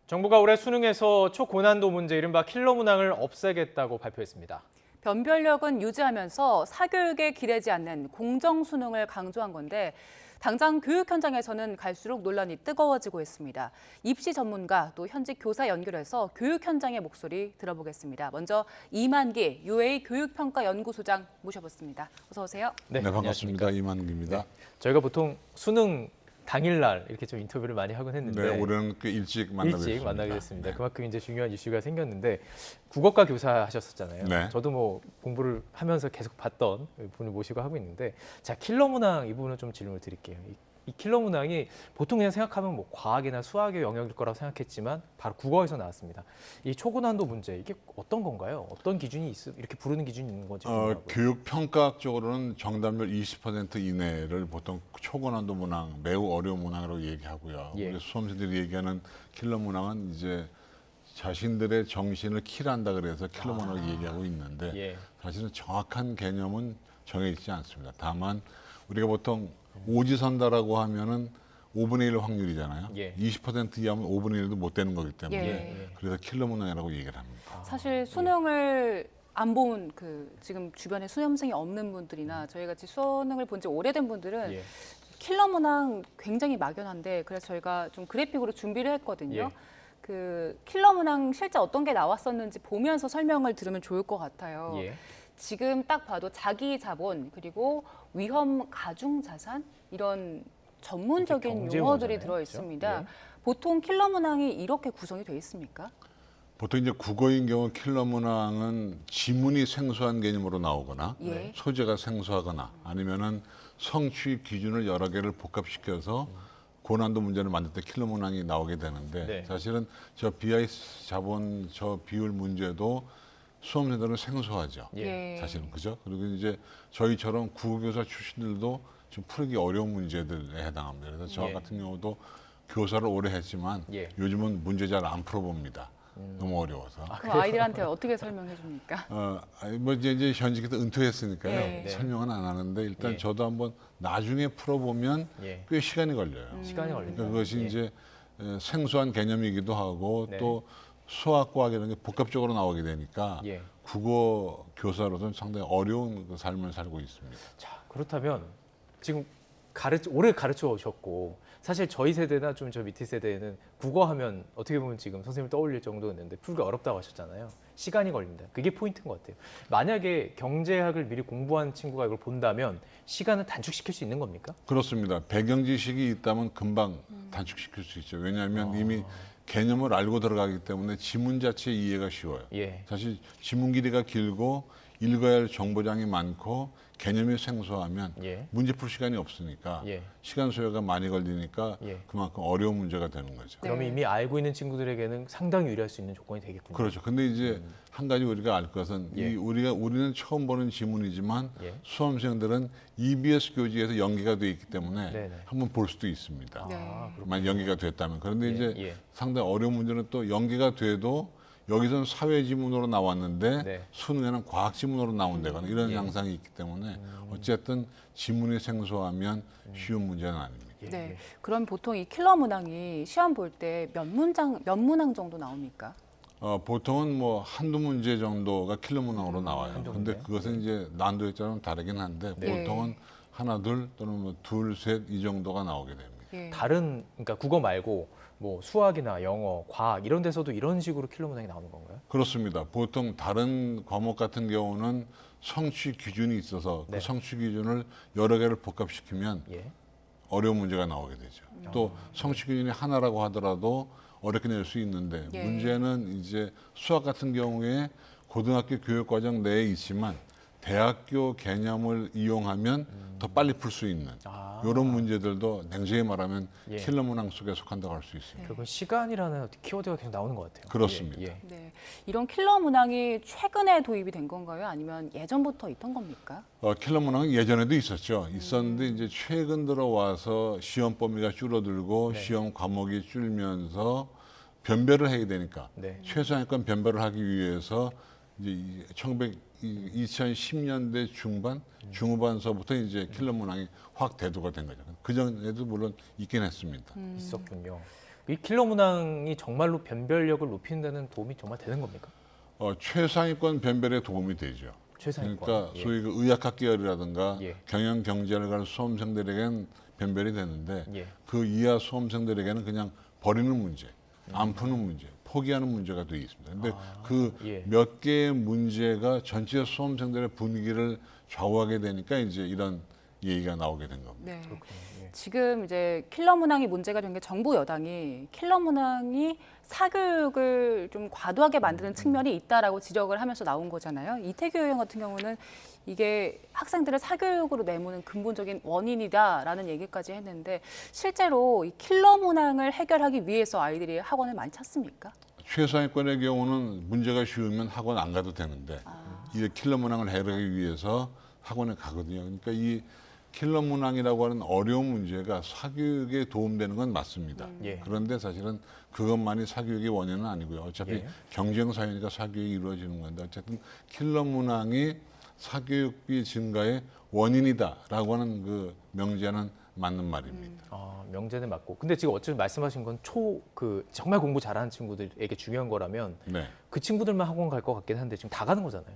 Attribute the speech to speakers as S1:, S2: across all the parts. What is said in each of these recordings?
S1: 정부가 올해 수능에서 초고난도 문제 이른바 킬러 문항을 없애겠다고 발표했습니다.
S2: 변별력은 유지하면서 사교육에 기대지 않는 공정 수능을 강조한 건데 당장 교육 현장에서는 갈수록 논란이 뜨거워지고 있습니다. 입시 전문가 또 현직 교사 연결해서 교육 현장의 목소리 들어보겠습니다. 먼저 이만기 UA 교육평가연구소장 모셔봤습니다. 어서 오세요.
S3: 네, 반갑습니다. 이만기입니다.
S1: 저희가 보통 수능 당일날 이렇게 좀 인터뷰를 많이 하곤 했는데
S3: 네, 올해는 꽤 일찍 만나게
S1: 됐습니다.
S3: 네.
S1: 그만큼 이제 중요한 이슈가 생겼는데 국어과 교사 하셨었잖아요.
S3: 네.
S1: 저도 뭐 공부를 하면서 계속 봤던 분을 모시고 하고 있는데 자, 킬러 문항 이 부분은 좀 질문을 드릴게요. 이 킬러 문항이 보통 그냥 생각하면 뭐 과학이나 수학의 영역일 거라고 생각했지만 바로 국어에서 나왔습니다. 이 초고난도 문제 이게 어떤 건가요? 어떤 기준이 이렇게 부르는 기준이 있는 건지 궁금하고요.
S3: 교육 평가학적으로는 정답률 20% 이내를 보통 초고난도 문항, 매우 어려운 문항이라고 얘기하고요.
S1: 예.
S3: 우리 수험생들이 얘기하는 킬러 문항은 이제 자신들의 정신을 킬한다 그래서 킬러 문항을 얘기하고 있는데
S1: 예.
S3: 사실은 정확한 개념은 정해 있지 않습니다. 다만 우리가 보통 오지선다라고 하면은 5분의 1 확률이잖아요.
S1: 예.
S3: 20% 이하면 5분의 1도 못 되는 거기 때문에
S2: 예.
S3: 그래서 킬러 문항이라고 얘기를 합니다.
S2: 사실 수능을 안 본 지금 주변에 수험생이 없는 분들이나 저희 같이 수능을 본 지 오래된 분들은
S1: 예.
S2: 킬러 문항 굉장히 막연한데 그래서 저희가 좀 그래픽으로 준비를 했거든요.
S1: 예.
S2: 그 킬러 문항 실제 어떤 게 나왔었는지 보면서 설명을 들으면 좋을 것 같아요.
S1: 예.
S2: 지금 딱 봐도 자기 자본 그리고 위험 가중 자산 이런 전문적인
S1: 경제
S2: 용어들이
S1: 용어잖아요.
S2: 들어 있습니다.
S1: 그렇죠?
S2: 보통 킬러 문항이 이렇게 구성이 돼 있습니까?
S3: 보통 이제 국어인 경우 킬러 문항은 지문이 생소한 개념으로 나오거나
S2: 예.
S3: 소재가 생소하거나 아니면은 성취 기준을 여러 개를 복합시켜서 고난도 문제를 만들 때 킬러 문항이 나오게 되는데
S1: 네.
S3: 사실은 저 BI 자본 저 비율 문제도 수험생들은 생소하죠.
S1: 예.
S3: 사실은 그죠? 그리고 이제 저희처럼 국어교사 출신들도 좀 풀기 어려운 문제들에 해당합니다. 그래서 저
S1: 예.
S3: 같은 경우도 교사를 오래 했지만
S1: 예.
S3: 요즘은 문제 잘 안 풀어봅니다. 너무 어려워서.
S2: 그럼 아이들한테 어떻게 설명해 줍니까?
S3: 뭐 이제 현직에서 은퇴했으니까요.
S2: 네.
S3: 설명은 안 하는데 일단
S1: 예.
S3: 저도 한번 나중에 풀어보면
S1: 예.
S3: 꽤 시간이 걸려요.
S1: 시간이 걸린다.
S3: 그러니까 그것이
S1: 예.
S3: 이제 생소한 개념이기도 하고
S1: 네.
S3: 또 수학, 과학 이런 게 복합적으로 나오게 되니까
S1: 예.
S3: 국어 교사로서는 상당히 어려운 그 삶을 살고 있습니다.
S1: 자, 그렇다면 지금 오래 가르쳐 오셨고 사실 저희 세대나 좀 저 밑에 세대에는 국어 하면 어떻게 보면 지금 선생님을 떠올릴 정도였는데 풀기 어렵다고 하셨잖아요. 시간이 걸린다. 그게 포인트인 것 같아요. 만약에 경제학을 미리 공부한 친구가 이걸 본다면 시간을 단축시킬 수 있는 겁니까?
S3: 그렇습니다. 배경 지식이 있다면 금방 단축시킬 수 있죠. 왜냐하면 이미 개념을 알고 들어가기 때문에 지문 자체 이해가 쉬워요.
S1: 예.
S3: 사실 지문 길이가 길고 읽어야 할 정보량이 많고 개념이 생소하면
S1: 예.
S3: 문제 풀 시간이 없으니까
S1: 예.
S3: 시간 소요가 많이 걸리니까
S1: 예.
S3: 그만큼 어려운 문제가 되는 거죠.
S1: 그러면
S2: 네.
S1: 이미 알고 있는 친구들에게는 상당히 유리할 수 있는 조건이 되겠군요.
S3: 그렇죠. 근데 이제 한 가지 우리가 알 것은
S1: 예.
S3: 우리는 처음 보는 지문이지만
S1: 예.
S3: 수험생들은 EBS 교재에서 연계가 돼 있기 때문에
S1: 네네.
S3: 한번 볼 수도 있습니다.
S2: 네.
S3: 만약 연계가 됐다면. 그런데
S1: 예,
S3: 이제
S1: 예.
S3: 상당히 어려운 문제는 또 연계가 돼도 여기서는 사회 지문으로 나왔는데
S1: 네.
S3: 수능에는 과학 지문으로 나온다거나 이런
S1: 예.
S3: 양상이 있기 때문에 어쨌든 지문이 생소하면 쉬운 문제는 아닙니다.
S1: 예.
S2: 네.
S1: 예.
S2: 그럼 보통 이 킬러 문항이 시험 볼 때 몇 문항 정도 나옵니까?
S3: 보통은 뭐 한두 문제 정도가 킬러 문항으로 나와요.
S1: 한두
S3: 근데
S1: 문제?
S3: 그것은 이제 난도에 따라 다르긴 한데
S2: 네.
S3: 보통은 하나, 둘 또는 뭐 둘, 셋 이 정도가 나오게 됩니다.
S2: 예.
S1: 다른 그러니까 국어 말고 뭐 수학이나 영어, 과학 이런 데서도 이런 식으로 킬러 문항이 나오는 건가요?
S3: 그렇습니다. 보통 다른 과목 같은 경우는 성취 기준이 있어서
S1: 네.
S3: 그 성취 기준을 여러 개를 복합시키면
S1: 예.
S3: 어려운 문제가 나오게 되죠. 또 성취 기준이 하나라고 하더라도 어렵게 낼 수 있는데
S2: 예.
S3: 문제는 이제 수학 같은 경우에 고등학교 교육과정 내에 있지만 대학교 개념을 이용하면 더 빨리 풀 수 있는
S1: 아.
S3: 이런 문제들도 냉정히 말하면
S1: 예.
S3: 킬러 문항 속에 속한다고 할 수 있습니다.
S1: 결국은 시간이라는 어떤 키워드가 계속 나오는 것 같아요.
S3: 그렇습니다.
S1: 예.
S2: 네. 이런 킬러 문항이 최근에 도입이 된 건가요? 아니면 예전부터 있던 겁니까?
S3: 킬러 문항은 예전에도 있었죠. 있었는데 이제 최근 들어와서 시험 범위가 줄어들고
S1: 네.
S3: 시험 과목이 줄면서 변별을 해야 되니까
S1: 네.
S3: 최소한권 변별을 하기 위해서 이제 2010년대 중반, 중후반서부터 이제 킬러 문항이 확 대두가 된 거죠. 그 전에도 물론 있긴 했습니다.
S1: 있었군요. 이 킬러 문항이 정말로 변별력을 높이는 데는 도움이 정말 되는 겁니까?
S3: 최상위권 변별에 도움이 되죠.
S1: 최상위권.
S3: 그러니까
S1: 예.
S3: 소위 그 의학학 계열이라든가
S1: 예.
S3: 경영 경제를 가는 수험생들에게는 변별이 되는데
S1: 예.
S3: 그 이하 수험생들에게는 그냥 버리는 문제, 안 푸는 문제, 포기하는 문제가 되어 있습니다. 근데 그
S1: 예.
S3: 몇 개의 문제가 전체 수험생들의 분위기를 좌우하게 되니까 이제 이런 얘기가 나오게 된 겁니다.
S2: 네.
S1: 그렇군요. 예.
S2: 지금 이제 킬러 문항이 문제가 된 게 정부 여당이 킬러 문항이 사교육을 좀 과도하게 만드는 측면이 있다라고 지적을 하면서 나온 거잖아요. 이태규 의원 같은 경우는 이게 학생들을 사교육으로 내모는 근본적인 원인이다라는 얘기까지 했는데 실제로 이 킬러 문항을 해결하기 위해서 아이들이 학원을 많이 찾습니까?
S3: 최상위권의 경우는 문제가 쉬우면 학원 안 가도 되는데 이 킬러 문항을 해결하기 위해서 학원에 가거든요. 그러니까 이 킬러 문항이라고 하는 어려운 문제가 사교육에 도움되는 건 맞습니다.
S1: 예.
S3: 그런데 사실은 그것만이 사교육의 원인은 아니고요. 어차피
S1: 예.
S3: 경쟁 사회니까 사교육이 이루어지는 건데 어쨌든 킬러 문항이 사교육비 증가의 원인이다라고 하는 그 명제는 맞는 말입니다.
S1: 명제는 맞고. 근데 지금 어쨌든 말씀하신 건 정말 공부 잘하는 친구들에게 중요한 거라면
S3: 네.
S1: 그 친구들만 학원 갈 것 같긴 한데 지금 다 가는 거잖아요.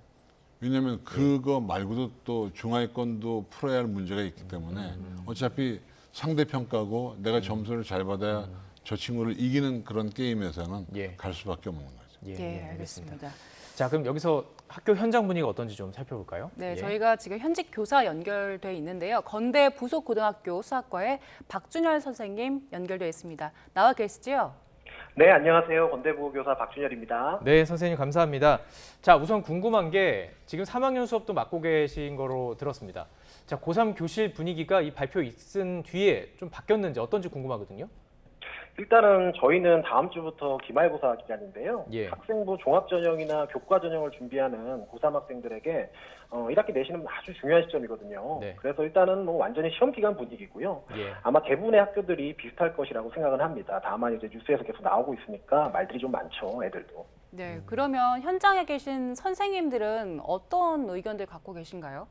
S3: 왜냐하면 그거 말고도 또 중하위권도 풀어야 할 문제가 있기 때문에 어차피 상대평가고 내가 점수를 잘 받아야 저 친구를 이기는 그런 게임에서는
S1: 예.
S3: 갈 수밖에 없는 거죠.
S2: 네, 알겠습니다.
S1: 자, 그럼 여기서 학교 현장 분위기가 어떤지 좀 살펴볼까요?
S2: 네,
S1: 예.
S2: 저희가 지금 현직 교사 연결돼 있는데요. 건대 부속고등학교 수학과의 박준열 선생님 연결돼 있습니다. 나와 계시죠?
S4: 네, 안녕하세요. 건대부 교사 박준열입니다.
S1: 네, 선생님 감사합니다. 자, 우선 궁금한 게 지금 3학년 수업도 맡고 계신 거로 들었습니다. 자, 고3 교실 분위기가 이 발표 있은 뒤에 좀 바뀌었는지 어떤지 궁금하거든요.
S4: 일단은 저희는 다음 주부터 기말고사 기간인데요.
S1: 예.
S4: 학생부 종합전형이나 교과전형을 준비하는 고3 학생들에게 1학기 내신은 아주 중요한 시점이거든요.
S1: 네.
S4: 그래서 일단은 뭐 완전히 시험 기간 분위기고요.
S1: 예.
S4: 아마 대부분의 학교들이 비슷할 것이라고 생각은 합니다. 다만 이제 뉴스에서 계속 나오고 있으니까 말들이 좀 많죠, 애들도.
S2: 네, 그러면 현장에 계신 선생님들은 어떤 의견들 갖고 계신가요?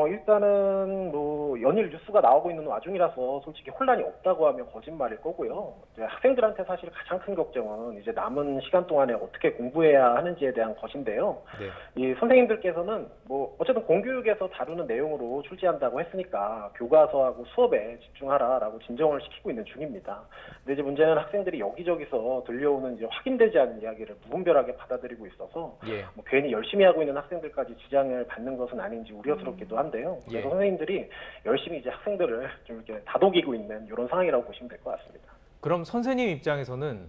S4: 일단은 뭐 연일 뉴스가 나오고 있는 와중이라서 솔직히 혼란이 없다고 하면 거짓말일 거고요. 이제 학생들한테 사실 가장 큰 걱정은 이제 남은 시간 동안에 어떻게 공부해야 하는지에 대한 것인데요.
S1: 네.
S4: 이 선생님들께서는 뭐 어쨌든 공교육에서 다루는 내용으로 출제한다고 했으니까 교과서하고 수업에 집중하라라고 진정을 시키고 있는 중입니다. 근데 이제 문제는 학생들이 여기저기서 들려오는 이제 확인되지 않은 이야기를 무분별하게 받아들이고 있어서
S1: 예.
S4: 뭐 괜히 열심히 하고 있는 학생들까지 지장을 받는 것은 아닌지 우려스럽기도 한데요. 그래서
S1: 예.
S4: 선생님들이 열심히 이제 학생들을 좀 이렇게 다독이고 있는 이런 상황이라고 보시면 될 것 같습니다.
S1: 그럼 선생님 입장에서는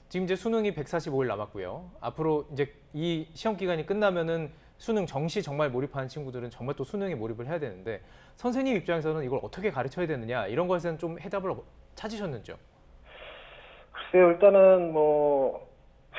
S1: 지금 이제 수능이 145일 남았고요. 앞으로 이제 이 시험 기간이 끝나면은 수능 정시 정말 몰입하는 친구들은 정말 또 수능에 몰입을 해야 되는데 선생님 입장에서는 이걸 어떻게 가르쳐야 되느냐 이런 것에는 좀 해답을 찾으셨는지요?
S4: 글쎄요, 일단은 뭐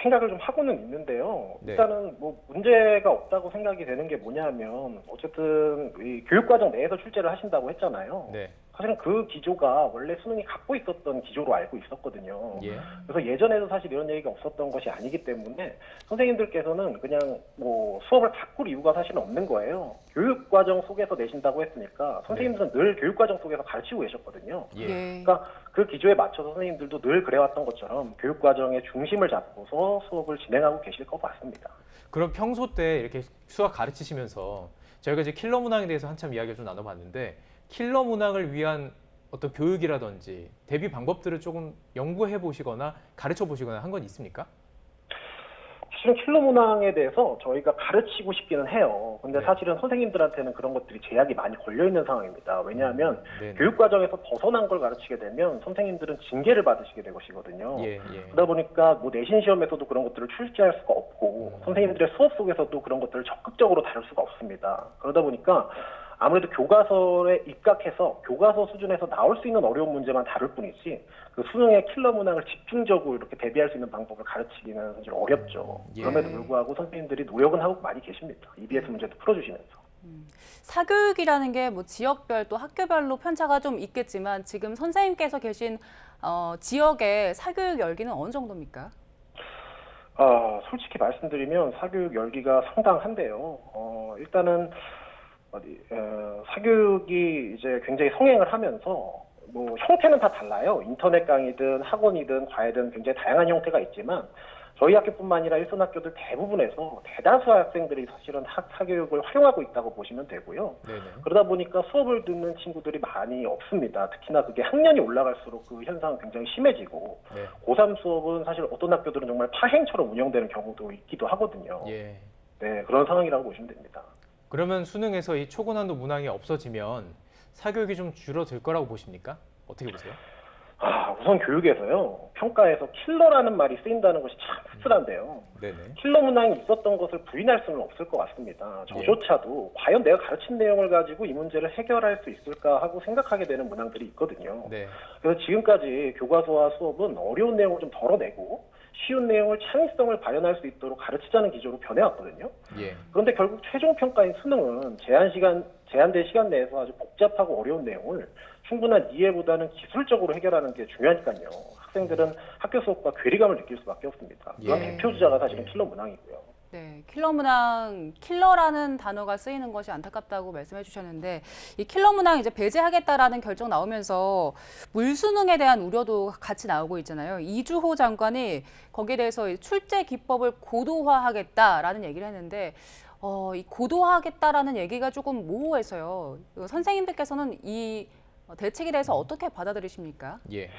S4: 생각을 좀 하고는 있는데요.
S1: 네.
S4: 일단은 뭐 문제가 없다고 생각이 되는 게 뭐냐면 어쨌든 이 교육과정 내에서 출제를 하신다고 했잖아요.
S1: 네.
S4: 사실은 그 기조가 원래 수능이 갖고 있었던 기조로 알고 있었거든요.
S1: 예.
S4: 그래서 예전에도 사실 이런 얘기가 없었던 것이 아니기 때문에 선생님들께서는 그냥 뭐 수업을 바꿀 이유가 사실은 없는 거예요. 교육과정 속에서 내신다고 했으니까 선생님들은 늘 교육과정 속에서 가르치고 계셨거든요.
S1: 예.
S2: 네.
S4: 그러니까 그 기조에 맞춰서 선생님들도 늘 그래왔던 것처럼 교육과정의 중심을 잡고서 수업을 진행하고 계실 것 같습니다.
S1: 그럼 평소 때 이렇게 수학 가르치시면서 저희가 이제 킬러 문항에 대해서 한참 이야기를 좀 나눠봤는데 킬러 문항을 위한 어떤 교육이라든지 대비 방법들을 조금 연구해 보시거나 가르쳐 보시거나 한 건 있습니까?
S4: 사실은 킬러 문항에 대해서 저희가 가르치고 싶기는 해요. 근데
S1: 네.
S4: 사실은 선생님들한테는 그런 것들이 제약이 많이 걸려 있는 상황입니다. 왜냐하면
S1: 네.
S4: 교육과정에서 벗어난 걸 가르치게 되면 선생님들은 징계를 받으시게 될 것이거든요.
S1: 예, 예.
S4: 그러다 보니까 뭐 내신 시험에서도 그런 것들을 출제할 수가 없고 선생님들의 수업 속에서도 그런 것들을 적극적으로 다룰 수가 없습니다. 그러다 보니까 아무래도 교과서에 입각해서 교과서 수준에서 나올 수 있는 어려운 문제만 다룰 뿐이지 그 수능의 킬러 문항을 집중적으로 이렇게 대비할 수 있는 방법을 가르치기는 사실 어렵죠.
S1: 예.
S4: 그럼에도 불구하고 선생님들이 노력은 하고 많이 계십니다. EBS 문제도 풀어주시면서.
S2: 사교육이라는 게 뭐 지역별 또 학교별로 편차가 좀 있겠지만 지금 선생님께서 계신 지역의 사교육 열기는 어느 정도입니까?
S4: 솔직히 말씀드리면 사교육 열기가 상당한데요. 일단은 사교육이 이제 굉장히 성행을 하면서 뭐 형태는 다 달라요. 인터넷 강의든 학원이든 과외든 굉장히 다양한 형태가 있지만 저희 학교뿐만 아니라 일선 학교들 대부분에서 대다수 학생들이 사실은 사교육을 활용하고 있다고 보시면 되고요.
S1: 네네.
S4: 그러다 보니까 수업을 듣는 친구들이 많이 없습니다. 특히나 그게 학년이 올라갈수록 그 현상은 굉장히 심해지고
S1: 네.
S4: 고3 수업은 사실 어떤 학교들은 정말 파행처럼 운영되는 경우도 있기도 하거든요.
S1: 예.
S4: 네, 그런 상황이라고 보시면 됩니다.
S1: 그러면 수능에서 이 초고난도 문항이 없어지면 사교육이 좀 줄어들 거라고 보십니까? 어떻게 보세요?
S4: 우선 교육에서요. 평가에서 킬러라는 말이 쓰인다는 것이 참 씁쓸한데요.
S1: 네네.
S4: 킬러 문항이 있었던 것을 부인할 수는 없을 것 같습니다. 저조차도 과연 내가 가르친 내용을 가지고 이 문제를 해결할 수 있을까 하고 생각하게 되는 문항들이 있거든요.
S1: 네.
S4: 그래서 지금까지 교과서와 수업은 어려운 내용을 좀 덜어내고 쉬운 내용을 창의성을 발현할 수 있도록 가르치자는 기조로 변해왔거든요.
S1: 예.
S4: 그런데 결국 최종 평가인 수능은 제한된 시간 내에서 아주 복잡하고 어려운 내용을 충분한 이해보다는 기술적으로 해결하는 게 중요하니까요. 학생들은 학교 수업과 괴리감을 느낄 수밖에 없습니다. 그런
S2: 예.
S4: 대표 주자가 사실은
S1: 예.
S4: 킬러 문항이고요.
S2: 네, 킬러 문항, 킬러라는 단어가 쓰이는 것이 안타깝다고 말씀해 주셨는데 이 킬러 문항 이제 배제하겠다라는 결정 나오면서 물수능에 대한 우려도 같이 나오고 있잖아요. 이주호 장관이 거기에 대해서 출제 기법을 고도화하겠다라는 얘기를 했는데 이 고도화하겠다라는 얘기가 조금 모호해서요. 선생님들께서는 이 대책에 대해서 어떻게 받아들이십니까?
S1: 예.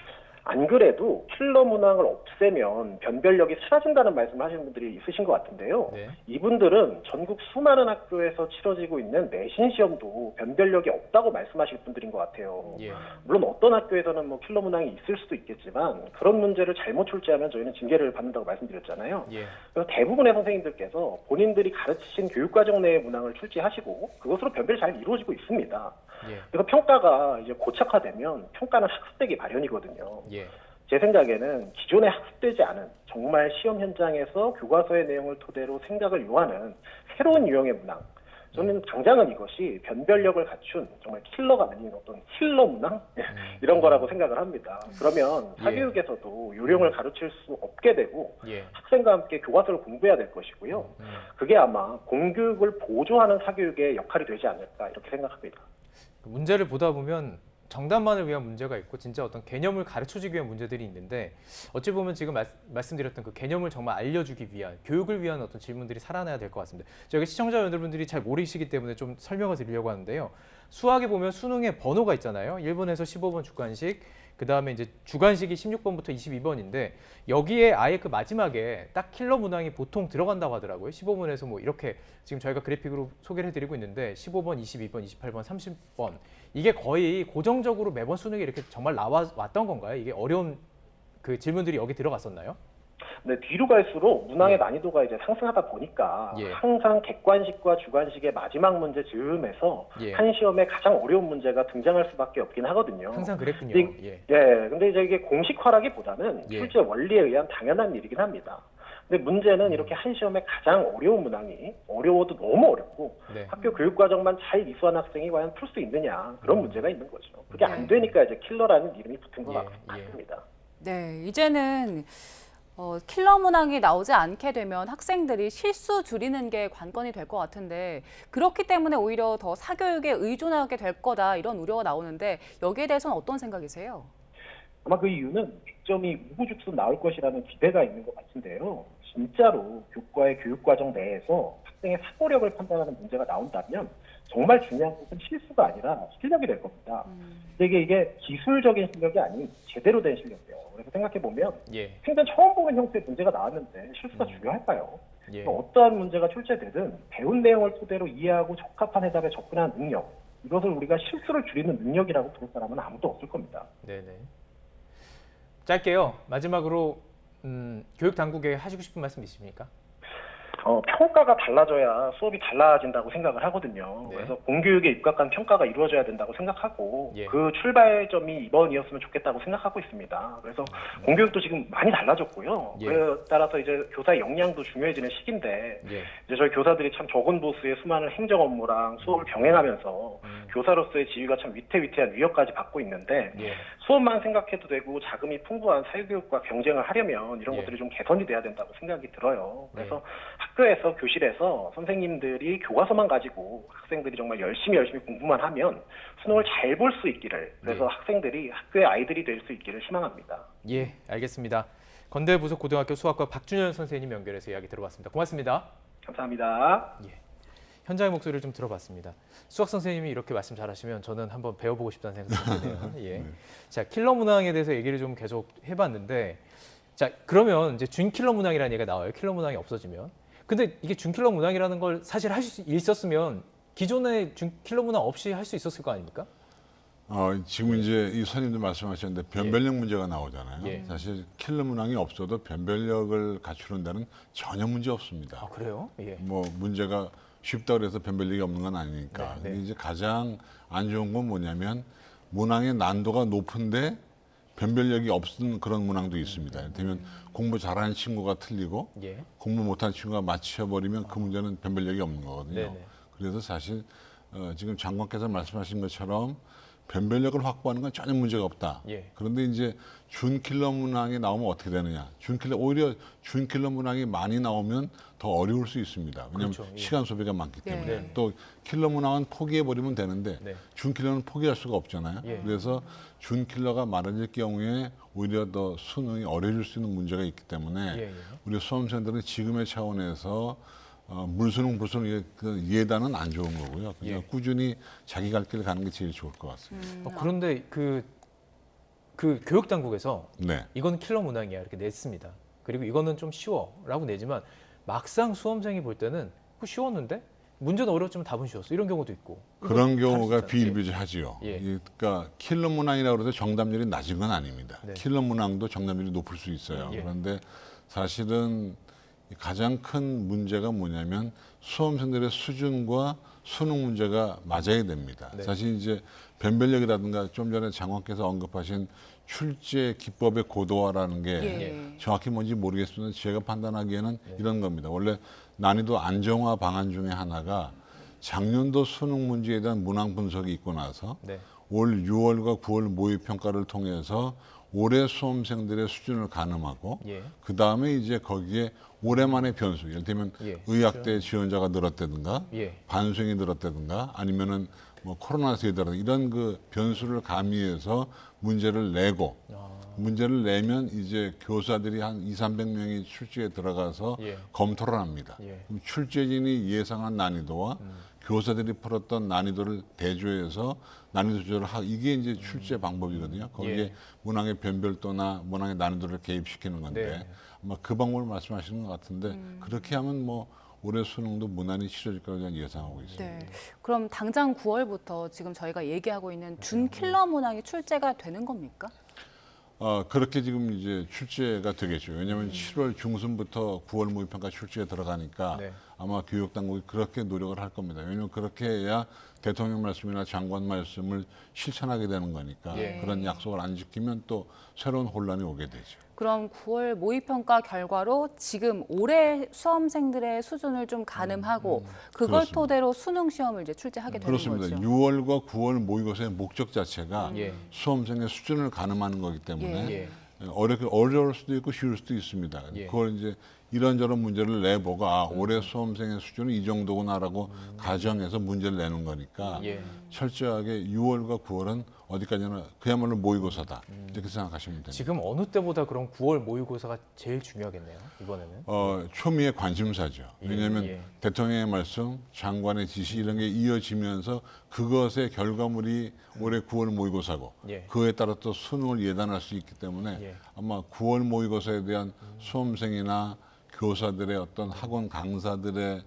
S4: 안 그래도 킬러 문항을 없애면 변별력이 사라진다는 말씀을 하시는 분들이 있으신 것 같은데요.
S1: 네.
S4: 이분들은 전국 수많은 학교에서 치러지고 있는 내신 시험도 변별력이 없다고 말씀하실 분들인 것 같아요.
S1: 예.
S4: 물론 어떤 학교에서는 뭐 킬러 문항이 있을 수도 있겠지만 그런 문제를 잘못 출제하면 저희는 징계를 받는다고 말씀드렸잖아요.
S1: 예.
S4: 그래서 대부분의 선생님들께서 본인들이 가르치신 교육과정 내의 문항을 출제하시고 그것으로 변별이 잘 이루어지고 있습니다.
S1: 예.
S4: 그래서 평가가 이제 고착화되면 평가는 학습되기 마련이거든요.
S1: 예.
S4: 제 생각에는 기존에 학습되지 않은 정말 시험 현장에서 교과서의 내용을 토대로 생각을 요하는 새로운 유형의 문항. 저는 당장은 이것이 변별력을 갖춘 정말 킬러가 아닌 어떤 힐러 문항 이런 거라고 생각을 합니다. 그러면 사교육에서도 요령을 가르칠 수 없게 되고
S1: 예.
S4: 학생과 함께 교과서를 공부해야 될 것이고요. 그게 아마 공교육을 보조하는 사교육의 역할이 되지 않을까 이렇게 생각합니다.
S1: 문제를 보다 보면 정답만을 위한 문제가 있고 진짜 어떤 개념을 가르쳐주기 위한 문제들이 있는데 어찌 보면 지금 말씀드렸던 그 개념을 정말 알려주기 위한 교육을 위한 어떤 질문들이 살아나야 될 것 같습니다. 저희 시청자 여러분들이 잘 모르시기 때문에 좀 설명을 드리려고 하는데요. 수학에 보면 수능에 번호가 있잖아요. 1번에서 15번 주관식, 그 다음에 이제 주관식이 16번부터 22번인데 여기에 아예 그 마지막에 딱 킬러 문항이 보통 들어간다고 하더라고요. 15번에서 뭐 이렇게 지금 저희가 그래픽으로 소개를 해드리고 있는데 15번, 22번, 28번, 30번 이게 거의 고정적으로 매번 수능에 이렇게 정말 나왔던 건가요? 이게 어려운 그 질문들이 여기 들어갔었나요?
S4: 네, 뒤로 갈수록 문항의 난이도가 이제 상승하다 보니까 항상 객관식과 주관식의 마지막 문제 즈음에서 한 시험에 가장 어려운 문제가 등장할 수밖에 없긴 하거든요.
S1: 항상 그랬군요.
S4: 근데 이제 이게 공식화라기보다는 실제 원리에 의한 당연한 일이긴 합니다. 근데 문제는 이렇게 한 시험에 가장 어려운 문항이 어려워도 너무 어렵고 학교 교육과정만 잘 이수한 학생이 과연 풀 수 있느냐 그런 문제가 있는 거죠. 그게 안 되니까 이제 킬러라는 이름이 붙은 것 같습니다.
S2: 네, 이제는 킬러 문항이 나오지 않게 되면 학생들이 실수 줄이는 게 관건이 될 것 같은데 그렇기 때문에 오히려 더 사교육에 의존하게 될 거다 이런 우려가 나오는데 여기에 대해서는 어떤 생각이세요?
S4: 아마 그 이유는 100점이 우후죽순 나올 것이라는 기대가 있는 것 같은데요. 진짜로 교과의 교육과정 내에서 학생의 사고력을 판단하는 문제가 나온다면 정말 중요한 것은 실수가 아니라 실력이 될 겁니다. 근데 이게 기술적인 실력이 아닌 제대로 된 실력이에요. 그래서 생각해보면 생전 처음 보는 형태의 문제가 나왔는데 실수가 중요할까요? 어떠한 문제가 출제되든 배운 내용을 토대로 이해하고 적합한 해답에 접근하는 능력, 이것을 우리가 실수를 줄이는 능력이라고 부를 사람은 아무도 없을 겁니다.
S1: 네네. 짧게요. 마지막으로 교육 당국에 하시고 싶은 말씀 있으십니까?
S4: 평가가 달라져야 수업이 달라진다고 생각을 하거든요. 그래서 공교육에 입각한 평가가 이루어져야 된다고 생각하고 그 출발점이 이번이었으면 좋겠다고 생각하고 있습니다. 그래서 공교육도 지금 많이 달라졌고요. 그에 따라서 이제 교사의 역량도 중요해지는 시기인데 이제 저희 교사들이 참 적은 보수의 수많은 행정 업무랑 수업을 병행하면서 교사로서의 지위가 참 위태위태한 위협까지 받고 있는데 수업만 생각해도 되고 자금이 풍부한 사회교육과 경쟁을 하려면 이런
S1: 예.
S4: 것들이 좀 개선이 돼야 된다고 생각이 들어요. 그래서
S1: 네.
S4: 학교에서 교실에서 선생님들이 교과서만 가지고 학생들이 정말 열심히 공부만 하면 수능을 잘 볼 수 있기를, 그래서
S1: 네.
S4: 학생들이 학교의 아이들이 될 수 있기를 희망합니다.
S1: 예, 알겠습니다. 건대 부속고등학교 수학과 박준현 선생님 연결해서 이야기 들어봤습니다. 고맙습니다.
S4: 감사합니다.
S1: 예. 현장의 목소리를 좀 들어봤습니다. 수학 선생님이 이렇게 말씀 잘하시면 저는 한번 배워보고 싶다는 생각이 드네요. 예. 자, 킬러 문항에 대해서 얘기를 좀 계속 해봤는데, 자, 그러면 이제 준킬러 문항이라는 얘기가 나와요. 킬러 문항이 없어지면. 근데 이게 준킬러 문항이라는 걸 사실 할 수 있었으면 기존의 준킬러 문항 없이 할 수 있었을 거 아닙니까?
S3: 지금 이제 이 선생님도 말씀하셨는데 변별력 문제가 나오잖아요.
S1: 예.
S3: 사실 킬러 문항이 없어도 변별력을 갖추는 데는 전혀 문제 없습니다.
S1: 아, 그래요? 예.
S3: 뭐 문제가 쉽다 그래서 변별력이 없는 건 아니니까.
S1: 네, 네.
S3: 근데 이제 가장 안 좋은 건 뭐냐면 문항의 난도가 높은데 변별력이 없는 그런 문항도 있습니다. 예를 공부 잘하는 친구가 틀리고
S1: 예.
S3: 공부 못하는 친구가 맞춰버리면 그 문제는 변별력이 없는 거거든요.
S1: 네네.
S3: 그래서 사실 지금 장관께서 말씀하신 것처럼 변별력을 확보하는 건 전혀 문제가 없다.
S1: 예.
S3: 그런데 이제 준킬러 문항이 나오면 어떻게 되느냐? 오히려 준킬러 문항이 많이 나오면 더 어려울 수 있습니다. 왜냐하면
S1: 그렇죠. 예.
S3: 시간 소비가 많기 때문에.
S2: 네.
S3: 또 킬러 문항은 포기해버리면 되는데
S1: 네.
S3: 준킬러는 포기할 수가 없잖아요.
S1: 예.
S3: 그래서 준킬러가 많아질 경우에 오히려 더 수능이 어려질 수 있는 문제가 있기 때문에
S1: 예, 예.
S3: 우리 수험생들은 지금의 차원에서 물수능, 불수능 그 예단은 안 좋은 거고요. 그냥
S1: 예.
S3: 꾸준히 자기 갈 길을 가는 게 제일 좋을 것 같습니다.
S1: 그런데 그 교육 당국에서
S3: 네.
S1: 이건 킬러 문항이야 이렇게 냈습니다. 그리고 이거는 좀 쉬워라고 내지만 막상 수험생이 볼 때는 그거 쉬웠는데 문제는 어려웠지만 답은 쉬웠어 이런 경우도 있고.
S3: 그런
S1: 이거 다를
S3: 경우가
S1: 수 있잖아요.
S3: 비일비재하지요.
S1: 예.
S3: 그러니까 킬러 문항이라고 해서 정답률이 낮은 건 아닙니다.
S1: 네.
S3: 킬러 문항도 정답률이 높을 수 있어요.
S1: 예.
S3: 그런데 사실은 가장 큰 문제가 뭐냐면 수험생들의 수준과 수능 문제가 맞아야 됩니다.
S1: 네.
S3: 사실 이제 변별력이라든가 좀 전에 장관께서 언급하신 출제 기법의 고도화라는 게
S2: 예.
S3: 정확히 뭔지 모르겠지만 제가 판단하기에는 이런 겁니다. 원래 난이도 안정화 방안 중에 하나가 작년도 수능 문제에 대한 문항 분석이 있고 나서
S1: 네.
S3: 올 6월과 9월 모의평가를 통해서 올해 수험생들의 수준을 가늠하고
S1: 예.
S3: 그 다음에 이제 거기에 올해만의 변수, 예를 들면
S1: 예.
S3: 의학대 지원자가 늘었다든가
S1: 예.
S3: 반수행이 늘었다든가 아니면은 뭐 코로나 세대라든가 이런 그 변수를 가미해서 문제를 내고 문제를 내면 이제 교사들이 한 200~300명이 출제에 들어가서
S1: 예.
S3: 검토를 합니다.
S1: 예.
S3: 그럼 출제진이 예상한 난이도와 교사들이 풀었던 난이도를 대조해서 난이도 조절을 하고 이게 이제 출제 방법이거든요. 거기에
S1: 예.
S3: 문항의 변별도나 문항의 난이도를 개입시키는 건데
S1: 네.
S3: 아마 그 방법을 말씀하시는 것 같은데 그렇게 하면 뭐 올해 수능도 무난히 치러질 거라고 저는 예상하고 있습니다.
S2: 네. 그럼 당장 9월부터 지금 저희가 얘기하고 있는 준킬러 문항이 출제가 되는 겁니까?
S3: 그렇게 지금 이제 출제가 되겠죠. 왜냐하면 7월 중순부터 9월 모의평가 출제에 들어가니까
S1: 네.
S3: 아마 교육당국이 그렇게 노력을 할 겁니다. 왜냐하면 그렇게 해야 대통령 말씀이나 장관 말씀을 실천하게 되는 거니까
S1: 예.
S3: 그런 약속을 안 지키면 또 새로운 혼란이 오게 되죠.
S2: 그럼 9월 모의평가 결과로 지금 올해 수험생들의 수준을 좀 가늠하고 그걸
S3: 그렇습니다.
S2: 토대로 수능 시험을 이제 출제하게 되는
S3: 그렇습니다.
S2: 거죠.
S3: 6월과 9월 모의고사의 목적 자체가
S1: 예.
S3: 수험생의 수준을 가늠하는 거기 때문에
S1: 예.
S3: 어려울 수도 있고 쉬울 수도 있습니다.
S1: 예.
S3: 그걸 이제 이런저런 문제를 내보고 올해 수험생의 수준은 이 정도구나라고 가정해서 문제를 내는 거니까
S1: 예.
S3: 철저하게 6월과 9월은 어디까지나 그야말로 모의고사다 이렇게 생각하시면 됩니다.
S1: 지금 어느 때보다 그럼 9월 모의고사가 제일 중요하겠네요. 이번에는.
S3: 초미의 관심사죠.
S1: 예,
S3: 왜냐하면
S1: 예.
S3: 대통령의 말씀, 장관의 지시 이런 게 이어지면서 그것의 결과물이 올해 9월 모의고사고
S1: 예.
S3: 그에 따라 또 수능을 예단할 수 있기 때문에
S1: 예.
S3: 아마 9월 모의고사에 대한 수험생이나 교사들의 어떤 학원 강사들의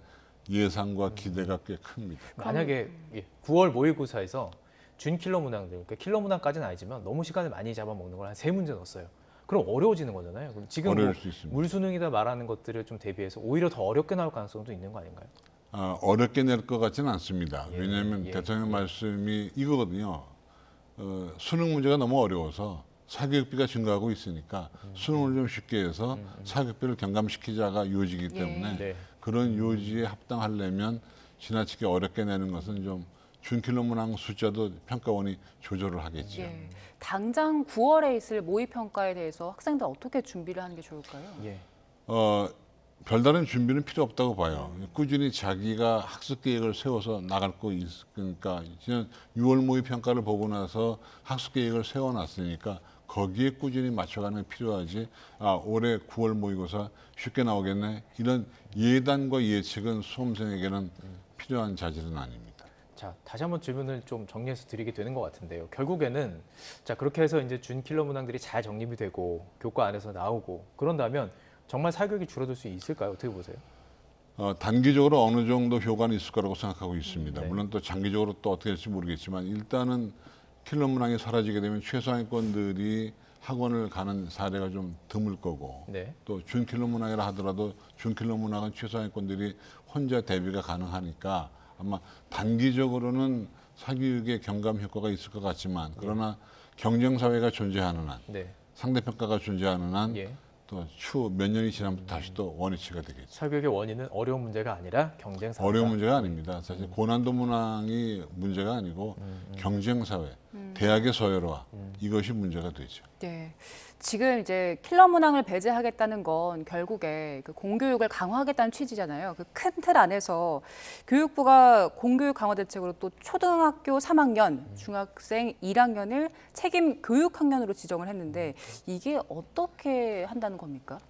S3: 예상과 기대가 꽤 큽니다.
S1: 만약에 9월 모의고사에서 준킬러 문항들, 그러니까 킬러 문항까지는 아니지만 너무 시간을 많이 잡아먹는 걸 한 3문제 넣었어요. 그럼 어려워지는 거잖아요. 그럼 지금
S3: 어려울 수 있습니다.
S1: 물수능이다 말하는 것들을 좀 대비해서 오히려 더 어렵게 나올 가능성도 있는 거 아닌가요?
S3: 어렵게 낼 것 같지는 않습니다.
S1: 예,
S3: 왜냐하면
S1: 예,
S3: 대통령 말씀이 이거거든요. 수능 문제가 너무 어려워서 사교육비가 증가하고 있으니까 수능을 좀 쉽게 해서 사교육비를 경감시키자가 요지이기 때문에
S1: 네.
S3: 그런 요지에 합당하려면 지나치게 어렵게 내는 것은 좀 준킬러 문항 숫자도 평가원이 조절을 하겠죠.
S2: 예. 당장 9월에 있을 모의 평가에 대해서 학생들 어떻게 준비를 하는 게 좋을까요?
S1: 예.
S3: 별다른 준비는 필요 없다고 봐요. 꾸준히 자기가 학습 계획을 세워서 나갈 거 있으니까 지난 6월 모의 평가를 보고 나서 학습 계획을 세워놨으니까 거기에 꾸준히 맞춰가는 게 필요하지. 올해 9월 모의고사 쉽게 나오겠네. 이런 예단과 예측은 수험생에게는 필요한 자질은 아닙니다.
S1: 자, 다시 한번 질문을 좀 정리해서 드리게 되는 것 같은데요. 결국에는 자, 그렇게 해서 이제 준 킬러 문항들이 잘 정립이 되고 교과 안에서 나오고 그런다면 정말 사교육이 줄어들 수 있을까요? 어떻게 보세요?
S3: 단기적으로 어느 정도 효과는 있을 거라고 생각하고 있습니다.
S1: 네.
S3: 물론 또 장기적으로 또 어떻게 될지 모르겠지만 일단은 킬러 문항이 사라지게 되면 최상위권들이 학원을 가는 사례가 좀 드물 거고
S1: 네.
S3: 또 준킬러 문항이라 하더라도 준킬러 문항은 최상위권들이 혼자 대비가 가능하니까 아마 단기적으로는 사교육에 경감 효과가 있을 것 같지만 그러나 경쟁 사회가 존재하는 한
S1: 네.
S3: 상대평가가 존재하는 한
S1: 예.
S3: 또 추후 몇 년이 지나면 다시 또 원위치가 되겠죠.
S1: 사교육의 원인은 어려운 문제가 아니라 경쟁 사회.
S3: 어려운 문제가 아닙니다. 사실 고난도 문항이 문제가 아니고 경쟁 사회, 대학의 서열화 이것이 문제가 되죠.
S2: 네. 지금 이제 킬러 문항을 배제하겠다는 건 결국에 그 공교육을 강화하겠다는 취지잖아요. 그 큰 틀 안에서 교육부가 공교육 강화 대책으로 또 초등학교 3학년, 중학생 1학년을 책임 교육 학년으로 지정을 했는데 이게 어떻게 한다는 겁니까?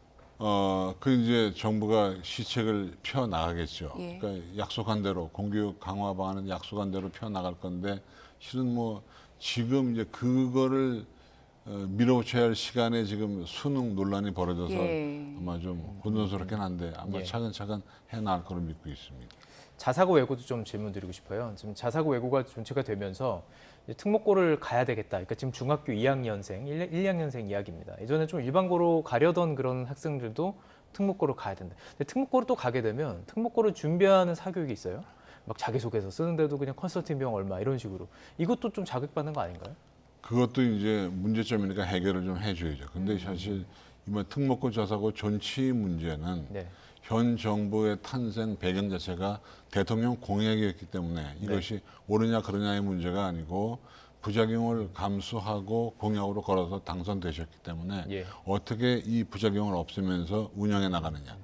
S3: 그 이제 정부가 시책을 펴 나가겠죠.
S2: 예.
S3: 그러니까 약속한 대로 공교육 강화 방안은 약속한 대로 펴 나갈 건데 실은 뭐 지금 이제 그거를 밀어붙여야 할 시간에 지금 수능 논란이 벌어져서
S2: 예.
S3: 아마 좀 곤돈스럽긴 한데 아마
S1: 예.
S3: 차근차근 해 나갈 거로 믿고 있습니다.
S1: 자사고 외고도 좀 질문 드리고 싶어요. 지금 자사고 외고가 존치가 되면서 이제 특목고를 가야 되겠다. 그러니까 지금 중학교 2학년생, 1, 2학년생 이야기입니다. 예전에 좀 일반고로 가려던 그런 학생들도 특목고로 가야 된다. 근데 특목고로 또 가게 되면 특목고를 준비하는 사교육이 있어요. 막 자기소개서 쓰는데도 그냥 컨설팅 비용 얼마 이런 식으로. 이것도 좀 자극받는 거 아닌가요?
S3: 그것도 이제 문제점이니까 해결을 좀 해줘야죠. 근데 사실 이번 특목고 자사고 존치 문제는
S1: 네.
S3: 현 정부의 탄생 배경 자체가 대통령 공약이었기 때문에 이것이 옳으냐 그러냐의 문제가 아니고 부작용을 감수하고 공약으로 걸어서 당선되셨기 때문에
S1: 예.
S3: 어떻게 이 부작용을 없애면서 운영해 나가느냐.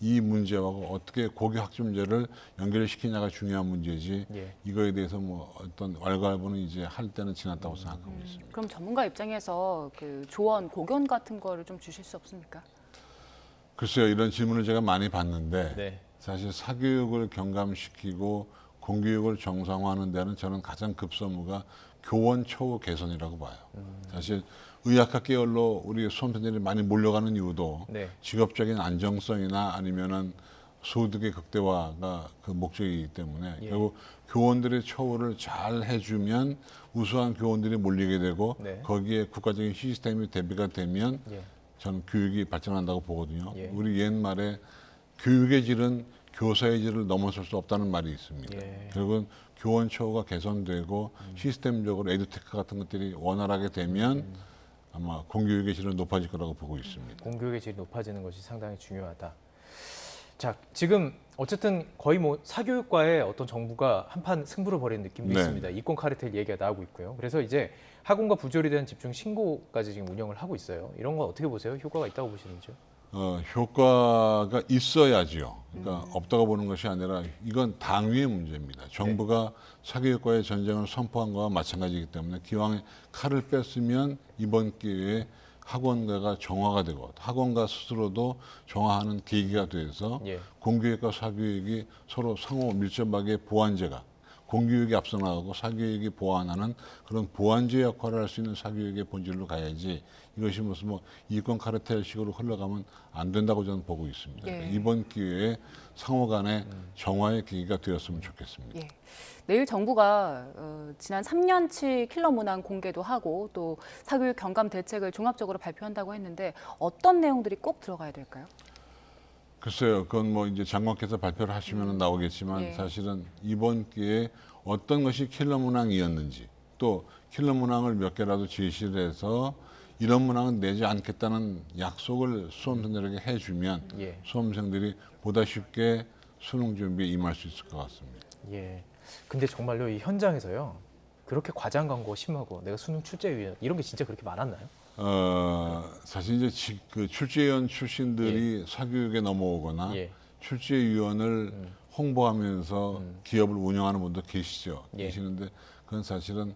S3: 이 문제하고 어떻게 고교 학점제를 연결시키냐가 중요한 문제지
S1: 예.
S3: 이거에 대해서 뭐 어떤 왈가왈부는 이제 할 때는 지났다고 생각하고 있습니다.
S2: 그럼 전문가 입장에서 그 조언, 고견 같은 거를 좀 주실 수 없습니까?
S3: 글쎄요, 이런 질문을 제가 많이 받는데
S1: 네.
S3: 사실 사교육을 경감시키고 공교육을 정상화하는 데는 저는 가장 급선무가 교원 처우 개선이라고 봐요. 사실 의학학 계열로 우리 수험생들이 많이 몰려가는 이유도
S1: 네.
S3: 직업적인 안정성이나 아니면은 소득의 극대화가 그 목적이기 때문에
S1: 예.
S3: 결국 교원들의 처우를 잘 해주면 우수한 교원들이 몰리게 되고
S1: 네.
S3: 거기에 국가적인 시스템이 대비가 되면
S1: 예.
S3: 저는 교육이 발전한다고 보거든요.
S1: 예.
S3: 우리 옛말에 교육의 질은 교사의 질을 넘어설 수 없다는 말이 있습니다.
S1: 예.
S3: 결국은 교원 처우가 개선되고 시스템적으로 에듀테크 같은 것들이 원활하게 되면 아마 공교육의 질은 높아질 거라고 보고 있습니다.
S1: 공교육의 질이 높아지는 것이 상당히 중요하다. 자, 지금 어쨌든 거의 뭐 사교육과의 어떤 정부가 한판 승부를 벌이는 느낌도
S3: 네.
S1: 있습니다. 이권 카르텔 얘기가 나오고 있고요. 그래서 이제 학원과 부조리 대한 집중 신고까지 지금 운영을 하고 있어요. 이런 건 어떻게 보세요? 효과가 있다고 보시는지요?
S3: 효과가 있어야지요. 그러니까 없다고 보는 것이 아니라 이건 당위의 문제입니다. 정부가 사교육과의 전쟁을 선포한 거와 마찬가지이기 때문에 기왕에 칼을 뺐으면 이번 기회에 학원가가 정화가 되고 학원가 스스로도 정화하는 계기가 돼서
S1: 예.
S3: 공교육과 사교육이 서로 상호 밀접하게 보완제가 공교육이 앞서 나가고 사교육이 보완하는 그런 보완제 역할을 할 수 있는 사교육의 본질로 가야지 이것이 무슨 뭐 이권 카르텔식으로 흘러가면 안 된다고 저는 보고 있습니다.
S2: 예.
S3: 그러니까 이번 기회에 상호 간의 정화의 계기가 되었으면 좋겠습니다.
S2: 예. 내일 정부가 지난 3년치 킬러 문항 공개도 하고 또 사교육 경감 대책을 종합적으로 발표한다고 했는데 어떤 내용들이 꼭 들어가야 될까요?
S3: 글쎄요, 그건 뭐 이제 장관께서 발표를 하시면 나오겠지만
S2: 예.
S3: 사실은 이번 기회에 어떤 것이 킬러 문항이었는지 또 킬러 문항을 몇 개라도 제시를 해서 이런 문항은 내지 않겠다는 약속을 수험생들에게 해주면
S1: 예.
S3: 수험생들이 보다 쉽게 수능 준비에 임할 수 있을 것 같습니다.
S1: 예. 근데 정말로 이 현장에서요. 그렇게 과장 광고 심하고 내가 수능 출제위원 이런 게 진짜 그렇게 많았나요?
S3: 사실 이제 그 출제위원 출신들이 사교육에 넘어오거나
S1: 예.
S3: 출제위원을 홍보하면서 기업을 운영하는 분도 계시죠.
S1: 예.
S3: 계시는데 그건 사실은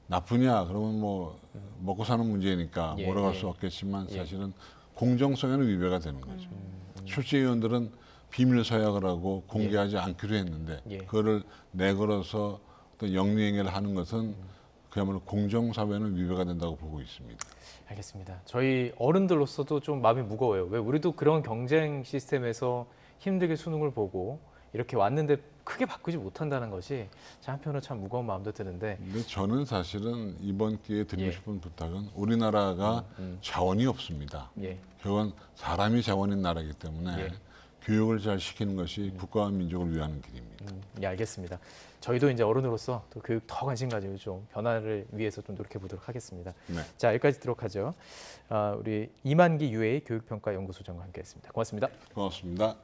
S3: 나쁘냐 그러면 뭐 먹고 사는 문제니까
S1: 예,
S3: 뭐라고 할
S1: 예.
S3: 수 없겠지만
S1: 예.
S3: 사실은 공정성에는 위배가 되는 거죠. 출제위원들은 비밀 서약을 하고 공개하지 않기로 했는데
S1: 예.
S3: 그거를 내걸어서 어떤 영리행위를 하는 것은 그야말로 공정사회는 위배가 된다고 보고 있습니다.
S1: 알겠습니다. 저희 어른들로서도 좀 마음이 무거워요. 왜 우리도 그런 경쟁 시스템에서 힘들게 수능을 보고 이렇게 왔는데 크게 바꾸지 못한다는 것이 한편으로 참 무거운 마음도 드는데
S3: 근데 저는 사실은 이번 기회에 드리고
S1: 예.
S3: 싶은 부탁은 우리나라가 자원이 없습니다.
S1: 예.
S3: 결국은 사람이 자원인 나라이기 때문에
S1: 예.
S3: 교육을 잘 시키는 것이 국가와 민족을 위하는 길입니다.
S1: 예, 알겠습니다. 저희도 이제 어른으로서 또 교육 더 관심 가지고 좀 변화를 위해서 좀 노력해 보도록 하겠습니다.
S3: 네.
S1: 자, 여기까지 듣도록 하죠. 우리 이만기 UA 교육평가연구소장과 함께했습니다. 고맙습니다.
S3: 고맙습니다.